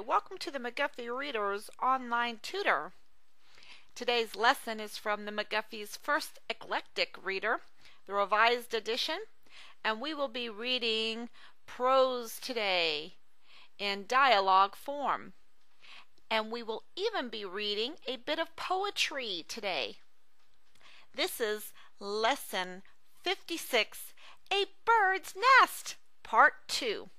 welcome to the McGuffey Readers online tutor. Today's lesson is from the McGuffey's first Eclectic reader, the revised edition, and we will be reading prose today in dialogue form. And we will even be reading a bit of poetry today. This is Lesson 56, A Bird's Nest, Part 2.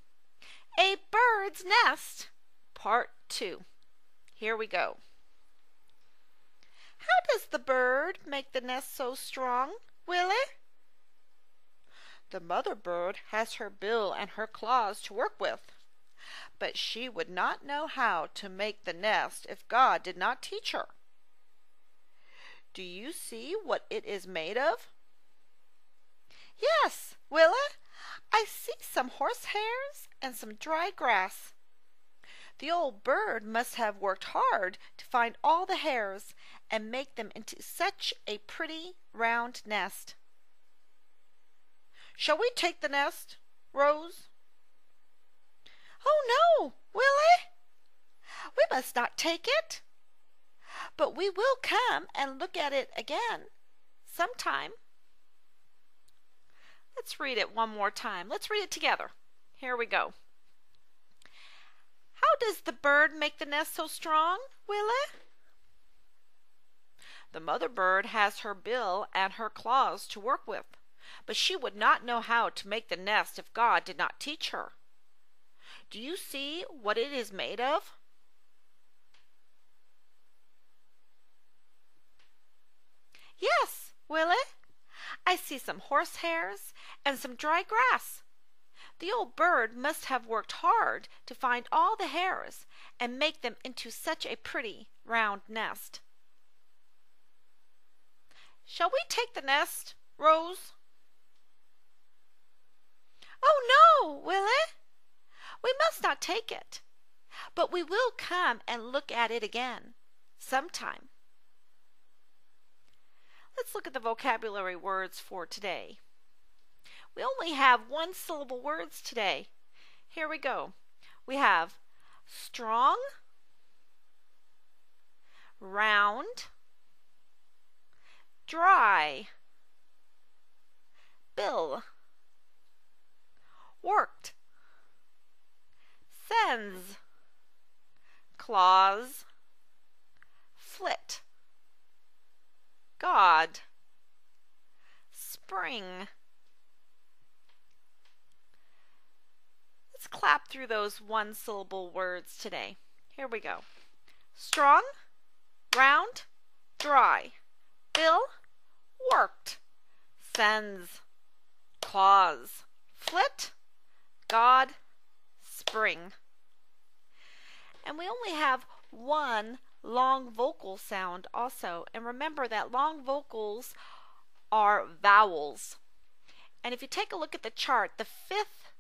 A Bird's Nest, Part 2. Here we go. How does the bird make the nest so strong, Willie? The mother bird has her bill and her claws to work with, but she would not know how to make the nest if God did not teach her. Do you see what it is made of? Yes, Willie, I see some horsehairs and some dry grass. The old bird must have worked hard to find all the hairs and make them into such a pretty round nest. Shall we take the nest, Rose? Oh no, Willie, we must not take it, but we will come and look at it again sometime. Let's read it one more time. Let's read it together. Here we go. How does the bird make the nest so strong, Willie? The mother bird has her bill and her claws to work with, but she would not know how to make the nest if God did not teach her. Do you see what it is made of? Yes, Willie, I see some horsehairs and some dry grass. The old bird must have worked hard to find all the hairs and make them into such a pretty round nest. Shall we take the nest, Rose? Oh no, Willie, we must not take it, but we will come and look at it again sometime. Let's look at the vocabulary words for today. We only have one syllable words today. Here we go. We have strong, round, dry, bill, worked, sends, claws, flit, God, spring. Let's clap through those one-syllable words today. Here we go. Strong, round, dry, bill, worked, sends, claws, flit, God, spring. And we only have one long vocal sound also. And remember that long vocals are vowels. And if you take a look at the chart, the fifth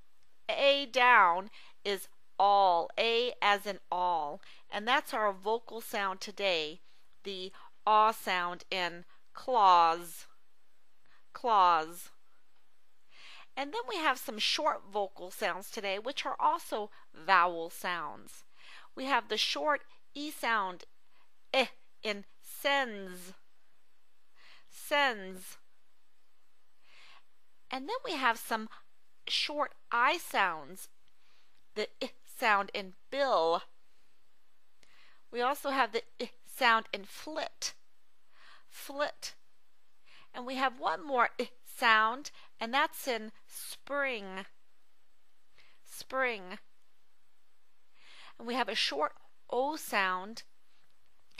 A down is all, A as in all. And that's our vocal sound today, the aw sound in claws, claws. And then we have some short vocal sounds today, which are also vowel sounds. We have the short E sound, in sends, sends. And then we have some short I sounds, the sound in bill. We also have the sound in flit, flit. And we have one more sound, and that's in spring, spring. And we have a short O sound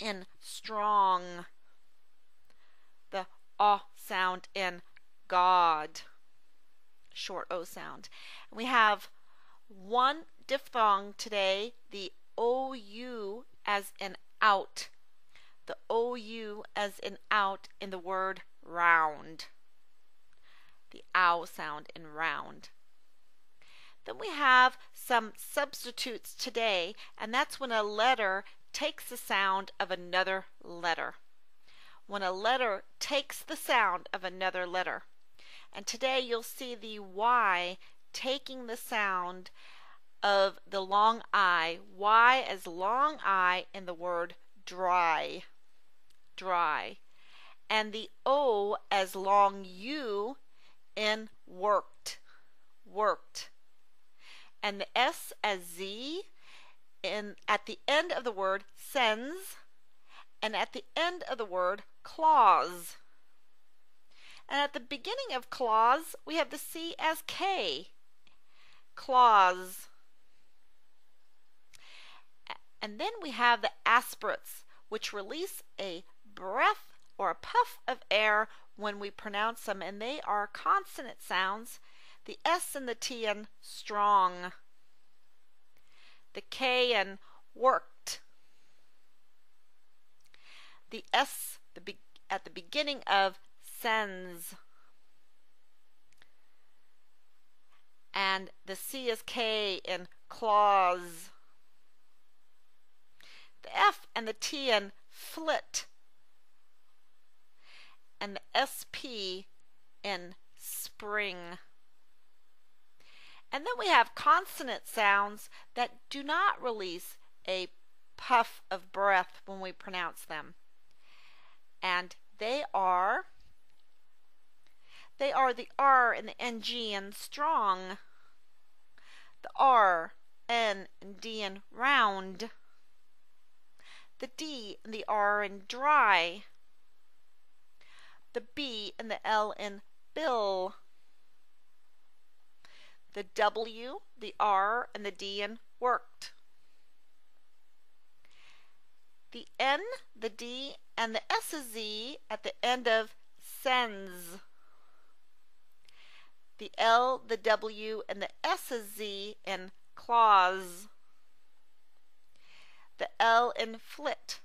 in strong, the aw sound in God, short O sound. And we have one diphthong today, the OU as in out, the OU as in out in the word round, the ow sound in round. Then we have some substitutes today, and that's when a letter takes the sound of another letter. When a letter takes the sound of another letter. And today you'll see the Y taking the sound of the long I, Y as long I in the word dry, dry, and the O as long U in worked, worked, and the S as Z at the end of the word sends, and at the end of the word clause. And at the beginning of clause, we have the C as K, clause. And then we have the aspirates, which release a breath or a puff of air when we pronounce them, and they are consonant sounds, the S and the T in strong, the K in worked, the S at the beginning of sends, and the C is K in clause, the F and the T in flit, and the SP in spring. And then we have consonant sounds that do not release a puff of breath when we pronounce them. And they are the R and the NG in strong, the R, N, and D in round, the D and the R in dry, the B and the L in bill, the W, the R, and the D in worked, the N, the D, and the SZ at the end of sends, the L, the W, and the SZ in clause, the L in flit,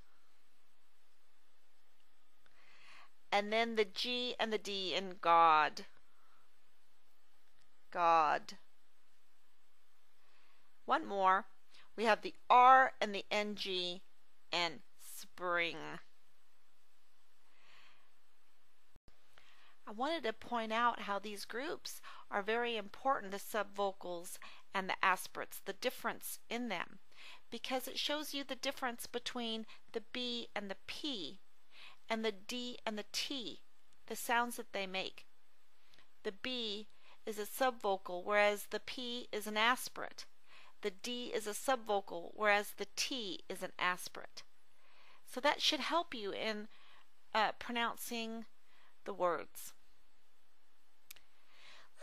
and then the G and the D in God, God. One more. We have the R and the NG in spring. I wanted to point out how these groups are very important, the subvocals and the aspirates, the difference in them, because it shows you the difference between the B and the P, and the D and the T, the sounds that they make. The B is a subvocal, whereas the P is an aspirate. The D is a subvocal, whereas the T is an aspirate. So that should help you in pronouncing the words.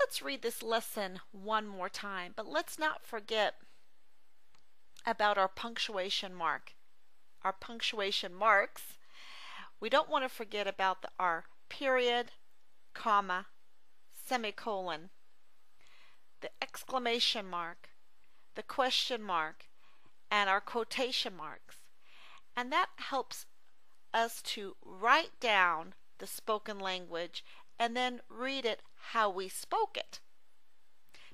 Let's read this lesson one more time, but let's not forget about our punctuation mark. Our punctuation marks. We don't want to forget about our period, comma, semicolon, the exclamation mark, the question mark, and our quotation marks. And that helps us to write down the spoken language and then read it how we spoke it.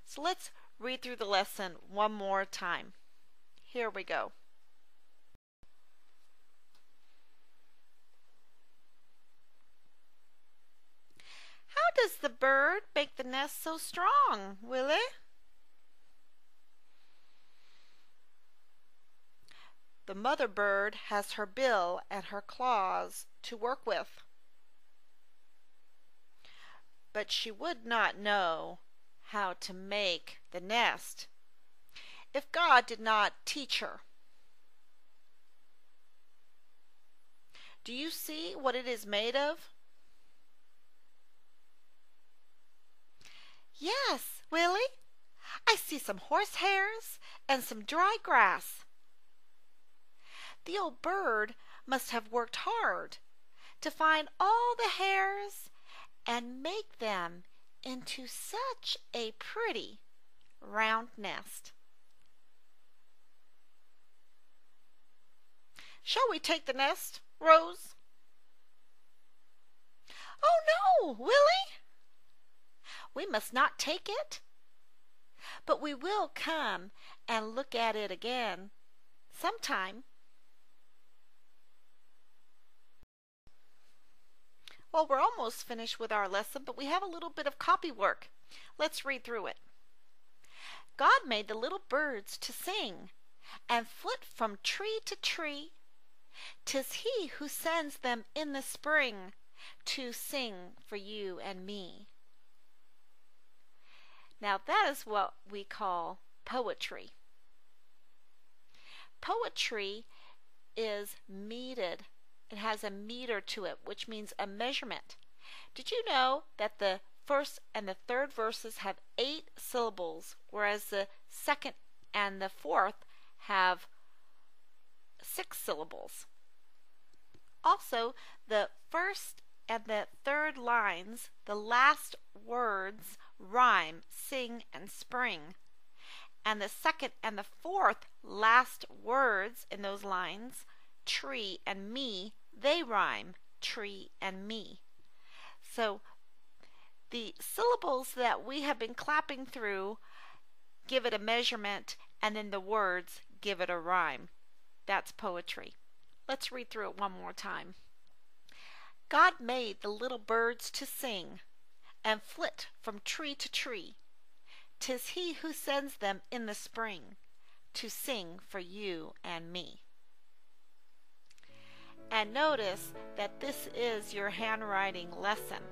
So let's read through the lesson one more time. Here we go. How does the bird make the nest so strong, Willie? The mother bird has her bill and her claws to work with. But she would not know how to make the nest if God did not teach her. Do you see what it is made of? Yes, Willie, I see some horsehairs and some dry grass. The old bird must have worked hard to find all the hairs and make them into such a pretty round nest. Shall we take the nest, Rose? Oh no, Willie! We must not take it, but we will come and look at it again sometime. Well, we're almost finished with our lesson, but we have a little bit of copy work. Let's read through it. God made the little birds to sing, and flit from tree to tree. 'Tis He who sends them in the spring to sing for you and me. Now that is what we call poetry. Poetry is meted. It has a meter to it, which means a measurement. Did you know that the first and the third verses have 8 syllables, whereas the second and the fourth have 6 syllables? Also, the first and the third lines, the last words rhyme, sing and spring. And the second and the fourth last words in those lines, tree and me, they rhyme, tree and me. So the syllables that we have been clapping through give it a measurement, and then the words give it a rhyme. That's poetry. Let's read through it one more time. God made the little birds to sing, and flit from tree to tree. 'Tis He who sends them in the spring to sing for you and me. And notice that this is your handwriting lesson.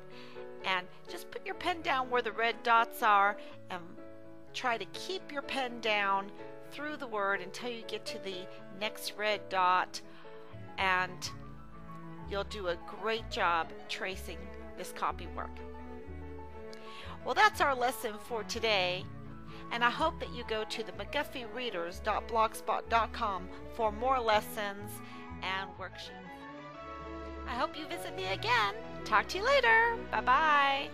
And just put your pen down where the red dots are and try to keep your pen down through the word until you get to the next red dot, and you'll do a great job tracing this copy work. Well, that's our lesson for today, and I hope that you go to the McGuffeyreaders.blogspot.com for more lessons and worksheets. I hope you visit me again. Talk to you later. Bye-bye.